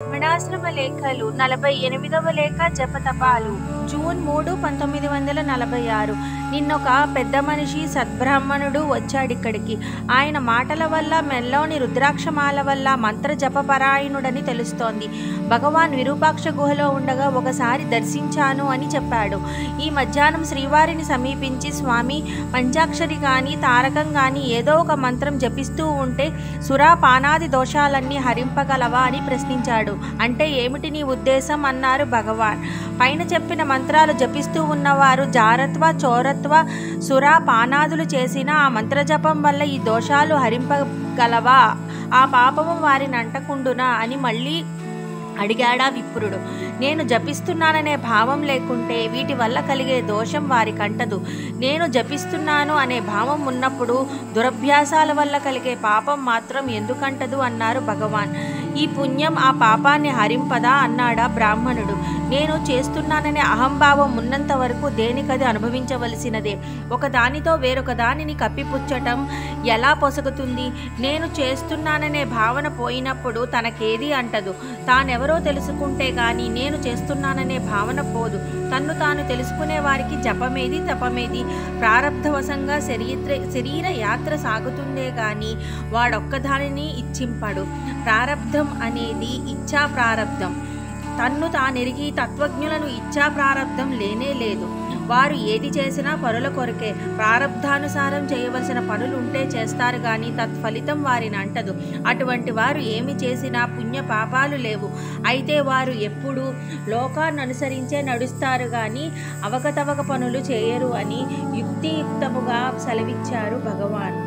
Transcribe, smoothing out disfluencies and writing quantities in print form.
మణాశ్రమ లేఖలు 48వ లేఖ జపతపాలు జూన్ 3, 1946. నిన్నొక పెద్ద మనిషి సద్బ్రాహ్మణుడు వచ్చాడిక్కడికి. ఆయన మాటల వల్ల మెల్లోని రుద్రాక్షమాల వల్ల మంత్ర జపపరాయణుడని తెలుస్తోంది. భగవాన్ విరూపాక్ష గుహలో ఉండగా ఒకసారి దర్శించాను అని చెప్పాడు. ఈ మధ్యాహ్నం శ్రీవారిని సమీపించి, స్వామి, పంచాక్షరి కానీ తారకం కానీ ఏదో ఒక మంత్రం జపిస్తూ ఉంటే సురాపానాది దోషాలన్నీ హరింపగలవా అని ప్రశ్నించాడు. అంటే ఏమిటి నీ ఉద్దేశం అన్నారు భగవాన్. పైన చెప్పిన మంత్రాలు జపిస్తూ ఉన్నవారు జారత్వ, చోరత్వ, సురాపానాదులు చేసిన ఆ మంత్రజపం వల్ల ఈ దోషాలు హరింపగలవా? ఆ పాపము వారిని అంటకుండునా అని మళ్ళీ అడిగాడా విప్రుడు. నేను జపిస్తున్నాననే భావం లేకుంటే వీటి వల్ల కలిగే దోషం వారికంటదు. నేను జపిస్తున్నాను అనే భావం ఉన్నప్పుడు దురభ్యాసాల వల్ల కలిగే పాపం మాత్రం ఎందుకంటదు అన్నారు భగవాన్. ఈ పుణ్యం ఆ పాపాన్ని హరింపదా అన్నాడా బ్రాహ్మణుడు. నేను చేస్తున్నాననే అహంభావం ఉన్నంత వరకు దేనికది అనుభవించవలసినదే. ఒకదానితో వేరొక దానిని కప్పిపుచ్చటం ఎలా పొసగుతుంది? నేను చేస్తున్నాననే భావన పోయినప్పుడు తనకేది అంటదు. తానెవరో తెలుసుకుంటే గాని నేను చేస్తున్నాననే భావన పోదు. తన్ను తాను తెలుసుకునే వారికి జపమేది, తపమేది. ప్రారబ్ధవశంగా శరీర యాత్ర సాగుతుందే గాని వాడొక్కదానిని ఇచ్చింపడు. ప్రారబ్ధం అనేది ఇచ్చా ప్రారబ్ధం. తన్ను తానెరిగి తత్వజ్ఞులను ఇచ్చా ప్రారబ్ధం లేనే లేదు. వారు ఏది చేసినా పరుల కొరకే. ప్రారబ్ధానుసారం చేయవలసిన పనులు ఉంటే చేస్తారు కానీ తత్ఫలితం వారిని అంటదు. అటువంటి వారు ఏమి చేసినా పుణ్య పాపాలు లేవు. అయితే వారు ఎప్పుడూ లోకాన్ని అనుసరించే నడుస్తారు కానీ అవకతవక పనులు చేయరు అని యుక్తియుక్తముగా సెలవిచ్చారు భగవాన్.